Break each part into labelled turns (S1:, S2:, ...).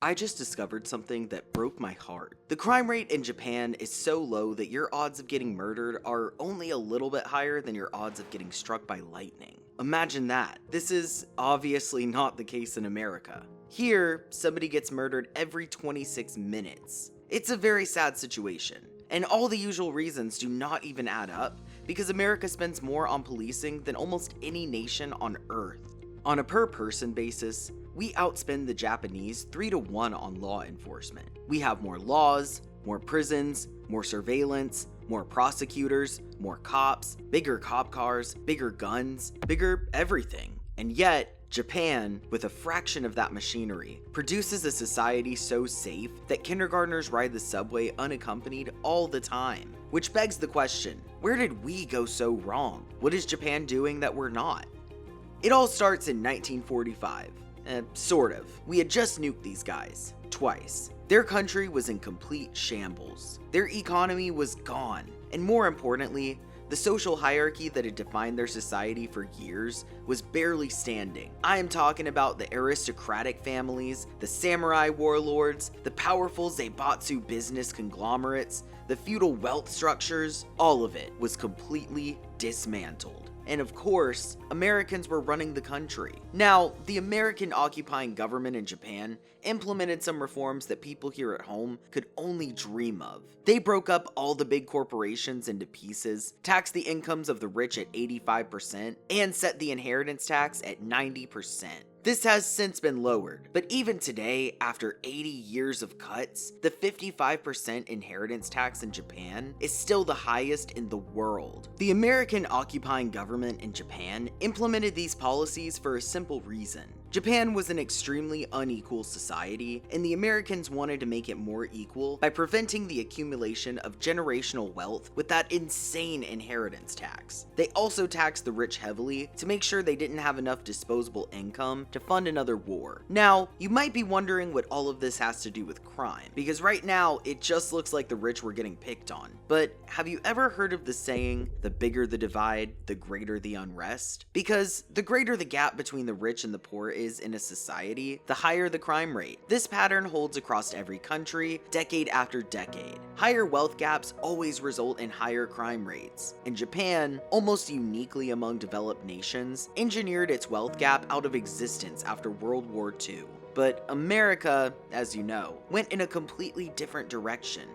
S1: I just discovered something that broke my heart. The crime rate in Japan is so low that your odds of getting murdered are only a little bit higher than your odds of getting struck by lightning. Imagine that. This is obviously not the case in America. Here, somebody gets murdered every 26 minutes. It's a very sad situation, and all the usual reasons do not even add up because America spends more on policing than almost any nation on Earth. On a per-person basis, we outspend the Japanese 3 to 1 on law enforcement. We have more laws, more prisons, more surveillance, more prosecutors, more cops, bigger cop cars, bigger guns, bigger everything. And yet, Japan, with a fraction of that machinery, produces a society so safe that kindergartners ride the subway unaccompanied all the time. Which begs the question, where did we go so wrong? What is Japan doing that we're not? It all starts in 1945. Sort of. We had just nuked these guys. Twice. Their country was in complete shambles. Their economy was gone. And more importantly, the social hierarchy that had defined their society for years was barely standing. I am talking about the aristocratic families, the samurai warlords, the powerful Zaibatsu business conglomerates, the feudal wealth structures. All of it was completely dismantled. And of course, Americans were running the country. Now, the American occupying government in Japan implemented some reforms that people here at home could only dream of. They broke up all the big corporations into pieces, taxed the incomes of the rich at 85%, and set the inheritance tax at 90%. This has since been lowered, but even today, after 80 years of cuts, the 55% inheritance tax in Japan is still the highest in the world. The American occupying government in Japan implemented these policies for a simple reason. Japan was an extremely unequal society, and the Americans wanted to make it more equal by preventing the accumulation of generational wealth with that insane inheritance tax. They also taxed the rich heavily to make sure they didn't have enough disposable income to fund another war. Now, you might be wondering what all of this has to do with crime, because right now it just looks like the rich were getting picked on. But have you ever heard of the saying, the bigger the divide, the greater the unrest? Because the greater the gap between the rich and the poor is in a society, the higher the crime rate. This pattern holds across every country, decade after decade. Higher wealth gaps always result in higher crime rates. And Japan, almost uniquely among developed nations, engineered its wealth gap out of existence after World War II. But America, as you know, went in a completely different direction.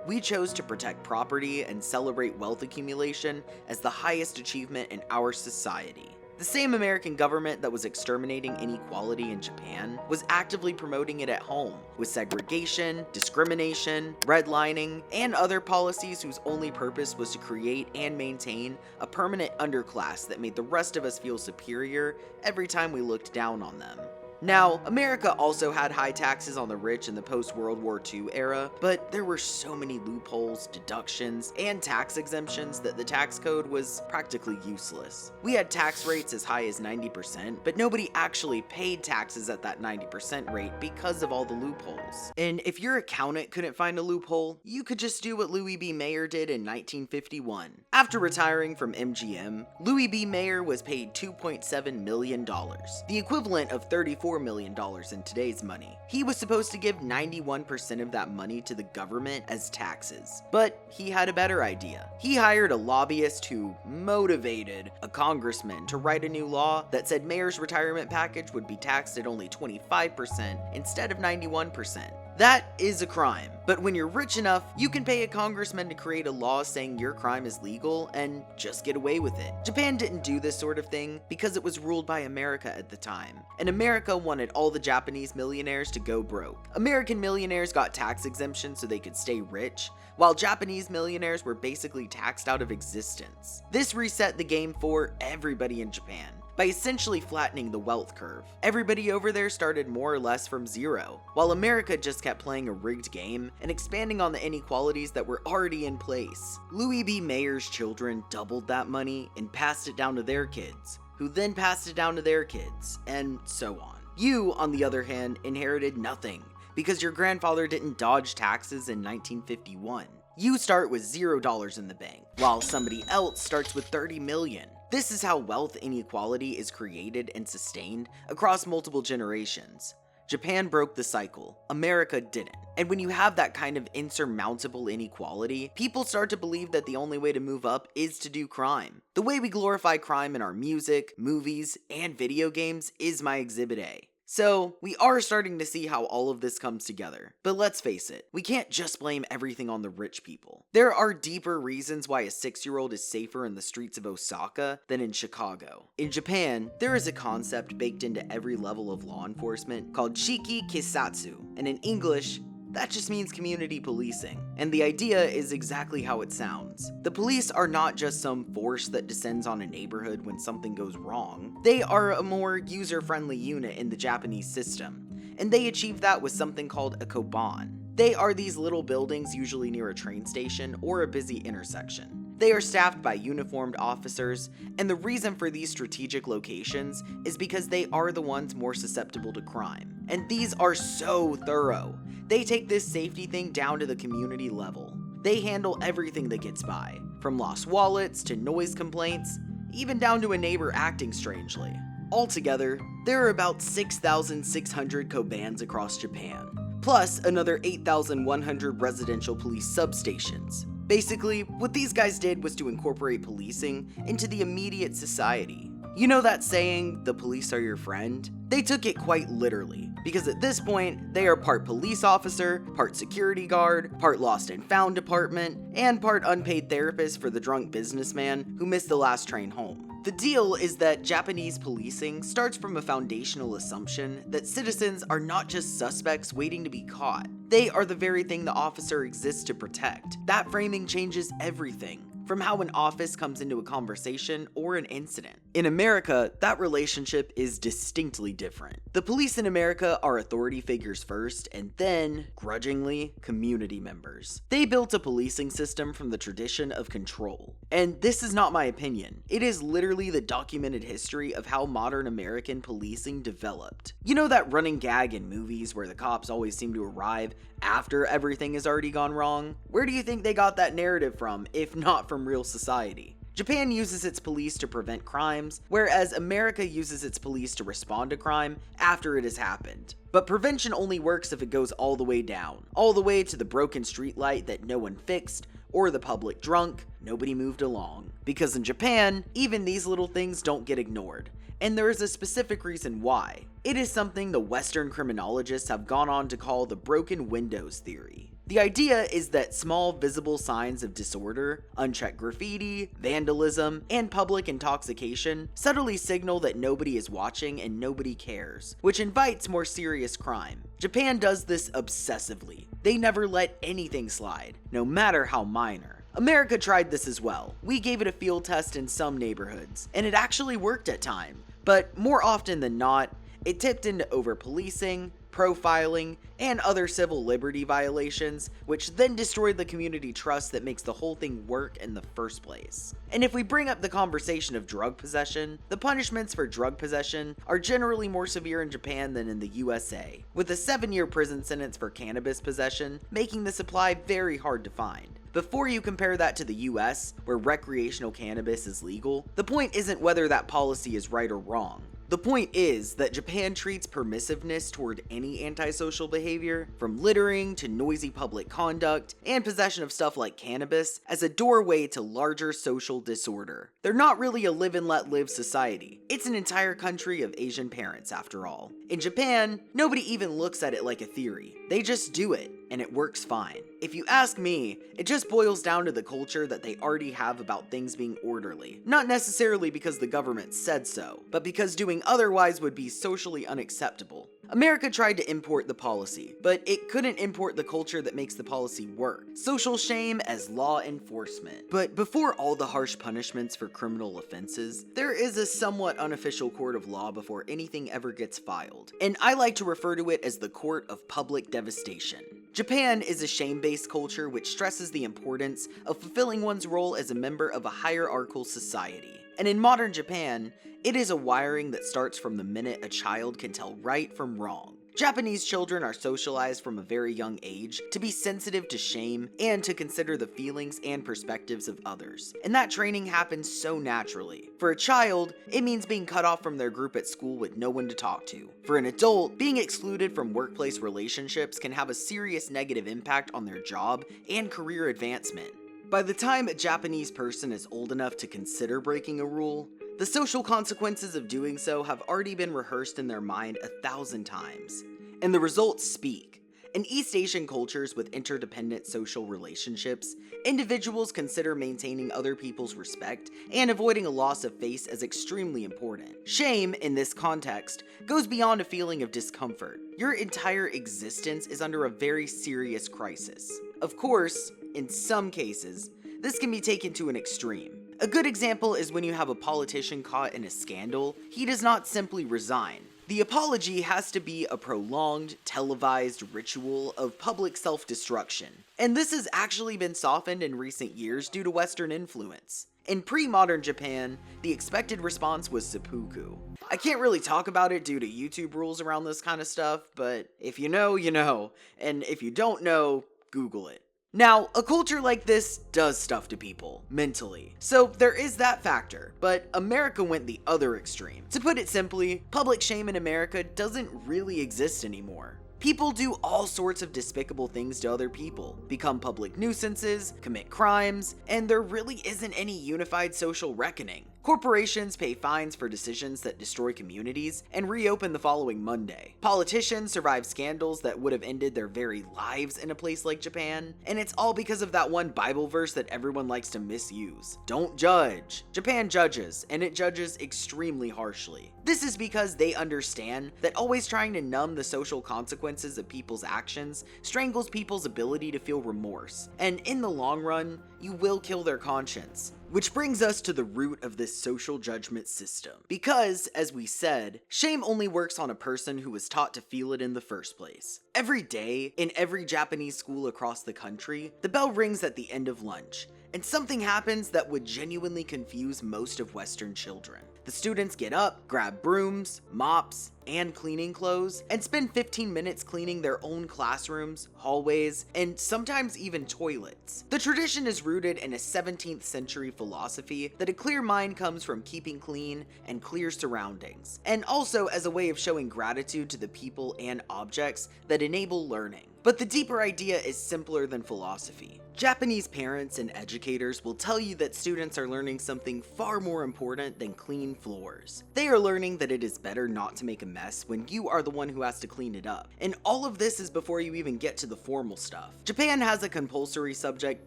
S1: We chose to protect property and celebrate wealth accumulation as the highest achievement in our society. The same American government that was exterminating inequality in Japan was actively promoting it at home, with segregation, discrimination, redlining, and other policies whose only purpose was to create and maintain a permanent underclass that made the rest of us feel superior every time we looked down on them. Now, America also had high taxes on the rich in the post-World War II era, but there were so many loopholes, deductions, and tax exemptions that the tax code was practically useless. We had tax rates as high as 90%, but nobody actually paid taxes at that 90% rate because of all the loopholes. And if your accountant couldn't find a loophole, you could just do what Louis B. Mayer did in 1951. After retiring from MGM, Louis B. Mayer was paid $2.7 million, the equivalent of $34 million in today's money. He was supposed to give 91% of that money to the government as taxes, but he had a better idea. He hired a lobbyist who motivated a congressman to write a new law that said Mayer's retirement package would be taxed at only 25% instead of 91%. That is a crime, but when you're rich enough, you can pay a congressman to create a law saying your crime is legal and just get away with it. Japan didn't do this sort of thing because it was ruled by America at the time, and America wanted all the Japanese millionaires to go broke. American millionaires got tax exemptions so they could stay rich, while Japanese millionaires were basically taxed out of existence. This reset the game for everybody in Japan by essentially flattening the wealth curve. Everybody over there started more or less from zero, while America just kept playing a rigged game and expanding on the inequalities that were already in place. Louis B. Mayer's children doubled that money and passed it down to their kids, who then passed it down to their kids, and so on. You, on the other hand, inherited nothing, because your grandfather didn't dodge taxes in 1951. You start with $0 in the bank, while somebody else starts with 30 million. This is how wealth inequality is created and sustained across multiple generations. Japan broke the cycle, America didn't. And when you have that kind of insurmountable inequality, people start to believe that the only way to move up is to do crime. The way we glorify crime in our music, movies, and video games is my Exhibit A. So, we are starting to see how all of this comes together. But let's face it, we can't just blame everything on the rich people. There are deeper reasons why a 6-year-old is safer in the streets of Osaka than in Chicago. In Japan, there is a concept baked into every level of law enforcement called Shiki Kisatsu, and in English, that just means community policing, and the idea is exactly how it sounds. The police are not just some force that descends on a neighborhood when something goes wrong. They are a more user-friendly unit in the Japanese system, and they achieve that with something called a koban. They are these little buildings usually near a train station or a busy intersection. They are staffed by uniformed officers, and the reason for these strategic locations is because they are the ones more susceptible to crime. And these are so thorough. They take this safety thing down to the community level. They handle everything that gets by, from lost wallets to noise complaints, even down to a neighbor acting strangely. Altogether, there are about 6,600 kobans across Japan, plus another 8,100 residential police substations. Basically, what these guys did was to incorporate policing into the immediate society. You know that saying, the police are your friend? They took it quite literally, because at this point, they are part police officer, part security guard, part lost and found department, and part unpaid therapist for the drunk businessman who missed the last train home. The deal is that Japanese policing starts from a foundational assumption that citizens are not just suspects waiting to be caught. They are the very thing the officer exists to protect. That framing changes everything, from how an office comes into a conversation or an incident. In America, that relationship is distinctly different. The police in America are authority figures first, and then, grudgingly, community members. They built a policing system from the tradition of control. And this is not my opinion. It is literally the documented history of how modern American policing developed. You know that running gag in movies where the cops always seem to arrive after everything has already gone wrong? Where do you think they got that narrative from, if not from real society? Japan uses its police to prevent crimes, whereas America uses its police to respond to crime after it has happened. But prevention only works if it goes all the way down, all the way to the broken streetlight that no one fixed, or the public drunk nobody moved along. Because in Japan, even these little things don't get ignored. And there is a specific reason why. It is something the Western criminologists have gone on to call the broken windows theory. The idea is that small visible signs of disorder, unchecked graffiti, vandalism, and public intoxication subtly signal that nobody is watching and nobody cares, which invites more serious crime. Japan does this obsessively. They never let anything slide, no matter how minor. America tried this as well. We gave it a field test in some neighborhoods, and it actually worked at times. But more often than not, it tipped into over-policing, profiling, and other civil liberty violations, which then destroyed the community trust that makes the whole thing work in the first place. And if we bring up the conversation of drug possession, the punishments for drug possession are generally more severe in Japan than in the USA, with a 7-year prison sentence for cannabis possession making the supply very hard to find. Before you compare that to the US, where recreational cannabis is legal, the point isn't whether that policy is right or wrong. The point is that Japan treats permissiveness toward any antisocial behavior, from littering to noisy public conduct, and possession of stuff like cannabis, as a doorway to larger social disorder. They're not really a live and let live society. It's an entire country of Asian parents, after all. In Japan, nobody even looks at it like a theory. They just do it, and it works fine. If you ask me, it just boils down to the culture that they already have about things being orderly. Not necessarily because the government said so, but because doing otherwise would be socially unacceptable. America tried to import the policy, but it couldn't import the culture that makes the policy work. Social shame as law enforcement. But before all the harsh punishments for criminal offenses, there is a somewhat unofficial court of law before anything ever gets filed. And I like to refer to it as the court of public devastation. Japan is a shame-based culture which stresses the importance of fulfilling one's role as a member of a hierarchical society. And in modern Japan, it is a wiring that starts from the minute a child can tell right from wrong. Japanese children are socialized from a very young age to be sensitive to shame and to consider the feelings and perspectives of others, and that training happens so naturally. For a child, it means being cut off from their group at school with no one to talk to. For an adult, being excluded from workplace relationships can have a serious negative impact on their job and career advancement. By the time a Japanese person is old enough to consider breaking a rule, the social consequences of doing so have already been rehearsed in their mind 1,000 times. And the results speak. In East Asian cultures with interdependent social relationships, individuals consider maintaining other people's respect and avoiding a loss of face as extremely important. Shame, in this context, goes beyond a feeling of discomfort. Your entire existence is under a very serious crisis. Of course, in some cases, this can be taken to an extreme. A good example is when you have a politician caught in a scandal, he does not simply resign. The apology has to be a prolonged, televised ritual of public self-destruction. And this has actually been softened in recent years due to Western influence. In pre-modern Japan, the expected response was seppuku. I can't really talk about it due to YouTube rules around this kind of stuff, but if you know, you know. And if you don't know, Google it. Now, a culture like this does stuff to people, mentally. So there is that factor, but America went the other extreme. To put it simply, public shame in America doesn't really exist anymore. People do all sorts of despicable things to other people, become public nuisances, commit crimes, and there really isn't any unified social reckoning. Corporations pay fines for decisions that destroy communities and reopen the following Monday. Politicians survive scandals that would have ended their very lives in a place like Japan, and it's all because of that one Bible verse that everyone likes to misuse. Don't judge. Japan judges, and it judges extremely harshly. This is because they understand that always trying to numb the social consequences of people's actions strangles people's ability to feel remorse, and in the long run, you will kill their conscience. Which brings us to the root of this social judgment system. Because, as we said, shame only works on a person who was taught to feel it in the first place. Every day, in every Japanese school across the country, the bell rings at the end of lunch, and something happens that would genuinely confuse most of Western children. The students get up, grab brooms, mops, and cleaning clothes, and spend 15 minutes cleaning their own classrooms, hallways, and sometimes even toilets. The tradition is rooted in a 17th century philosophy that a clear mind comes from keeping clean and clear surroundings, and also as a way of showing gratitude to the people and objects that enable learning. But the deeper idea is simpler than philosophy. Japanese parents and educators will tell you that students are learning something far more important than clean floors. They are learning that it is better not to make a mess when you are the one who has to clean it up. And all of this is before you even get to the formal stuff. Japan has a compulsory subject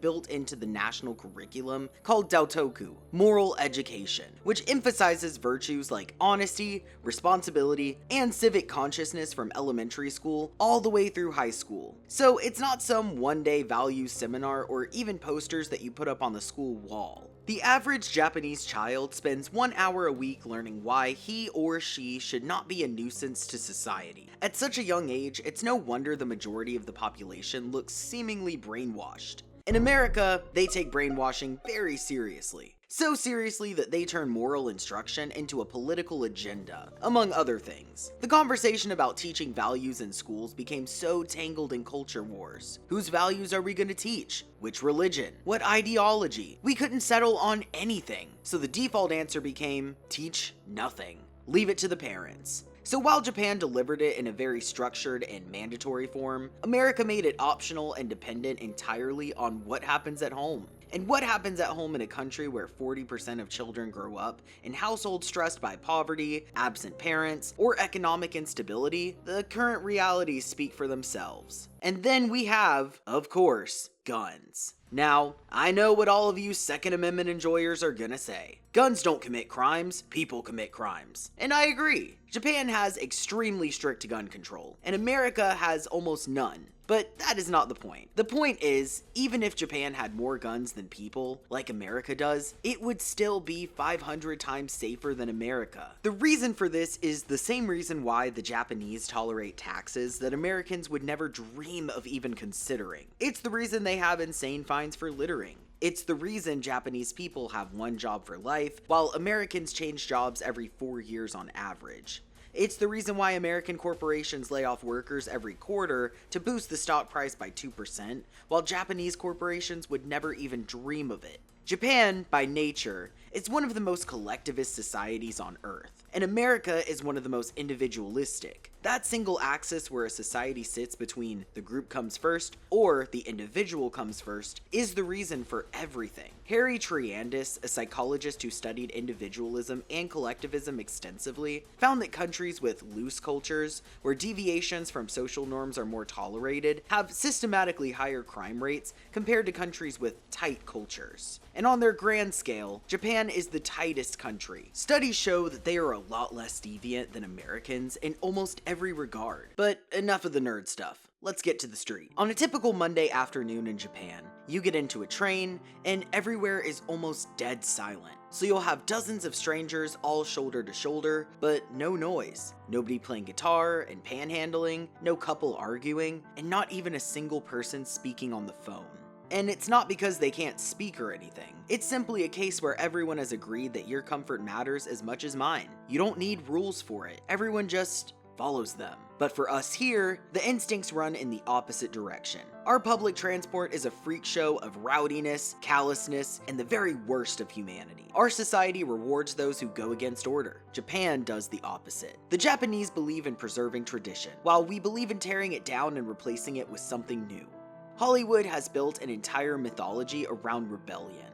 S1: built into the national curriculum called Dotoku, moral education, which emphasizes virtues like honesty, responsibility, and civic consciousness from elementary school all the way through high school. So it's not some one-day values seminar or even posters that you put up on the school wall. The average Japanese child spends 1 hour a week learning why he or she should not be a nuisance to society. At such a young age, it's no wonder the majority of the population looks seemingly brainwashed. In America, they take brainwashing very seriously. So seriously that they turn moral instruction into a political agenda, among other things. The conversation about teaching values in schools became so tangled in culture wars. Whose values are we going to teach? Which religion? What ideology? We couldn't settle on anything. So the default answer became, teach nothing. Leave it to the parents. So while Japan delivered it in a very structured and mandatory form, America made it optional and dependent entirely on what happens at home. And what happens at home in a country where 40% of children grow up in households stressed by poverty, absent parents, or economic instability, the current realities speak for themselves. And then we have, of course, guns. Now, I know what all of you Second Amendment enjoyers are gonna say. Guns don't commit crimes, people commit crimes. And I agree. Japan has extremely strict gun control, and America has almost none. But that is not the point. The point is, even if Japan had more guns than people, like America does, it would still be 500 times safer than America. The reason for this is the same reason why the Japanese tolerate taxes that Americans would never dream of even considering. It's the reason they have insane fines for littering. It's the reason Japanese people have one job for life, while Americans change jobs every 4 years on average. It's the reason why American corporations lay off workers every quarter to boost the stock price by 2%, while Japanese corporations would never even dream of it. Japan, by nature, is one of the most collectivist societies on Earth, and America is one of the most individualistic. That single axis where a society sits between the group comes first or the individual comes first is the reason for everything. Harry Triandis, a psychologist who studied individualism and collectivism extensively, found that countries with loose cultures, where deviations from social norms are more tolerated, have systematically higher crime rates compared to countries with tight cultures. And on their grand scale, Japan is the tightest country. Studies show that they are a lot less deviant than Americans in almost every regard. But enough of the nerd stuff. Let's get to the street. On a typical Monday afternoon in Japan, you get into a train, and everywhere is almost dead silent. So you'll have dozens of strangers all shoulder to shoulder, but no noise. Nobody playing guitar and panhandling, no couple arguing, and not even a single person speaking on the phone. And it's not because they can't speak or anything. It's simply a case where everyone has agreed that your comfort matters as much as mine. You don't need rules for it. Everyone just follows them. But for us here, the instincts run in the opposite direction. Our public transport is a freak show of rowdiness, callousness, and the very worst of humanity. Our society rewards those who go against order. Japan does the opposite. The Japanese believe in preserving tradition, while we believe in tearing it down and replacing it with something new. Hollywood has built an entire mythology around rebellion.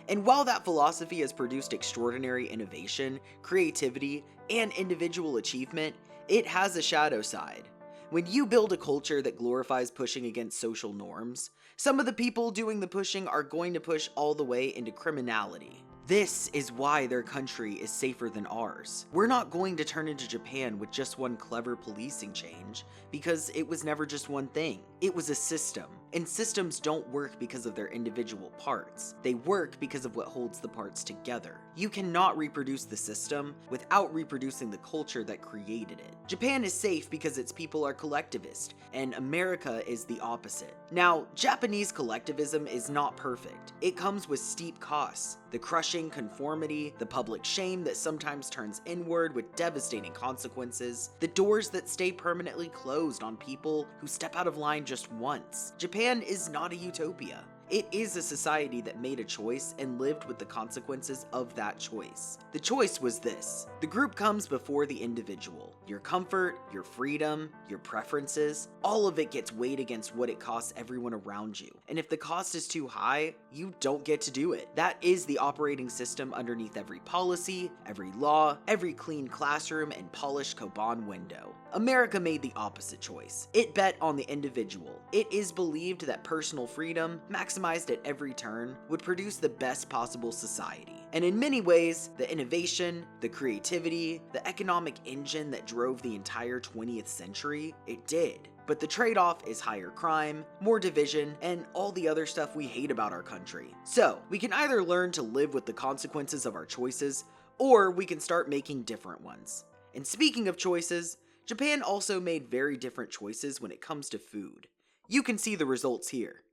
S1: And while that philosophy has produced extraordinary innovation, creativity, and individual achievement, it has a shadow side. When you build a culture that glorifies pushing against social norms, some of the people doing the pushing are going to push all the way into criminality. This is why their country is safer than ours. We're not going to turn into Japan with just one clever policing change, because it was never just one thing. It was a system. And systems don't work because of their individual parts. They work because of what holds the parts together. You cannot reproduce the system without reproducing the culture that created it. Japan is safe because its people are collectivist, and America is the opposite. Now, Japanese collectivism is not perfect. It comes with steep costs. The crushing conformity, the public shame that sometimes turns inward with devastating consequences, the doors that stay permanently closed on people who step out of line just once. Japan is not a utopia. It is a society that made a choice and lived with the consequences of that choice. The choice was this: the group comes before the individual. Your comfort, your freedom, your preferences, all of it gets weighed against what it costs everyone around you. And if the cost is too high, you don't get to do it. That is the operating system underneath every policy, every law, every clean classroom, and polished Koban window. America made the opposite choice. It bet on the individual. It is believed that personal freedom, maximized at every turn, would produce the best possible society. And in many ways, the innovation, the creativity, the economic engine that drove the entire 20th century, it did. But the trade-off is higher crime, more division, and all the other stuff we hate about our country. So, we can either learn to live with the consequences of our choices, or we can start making different ones. And speaking of choices, Japan also made very different choices when it comes to food. You can see the results here.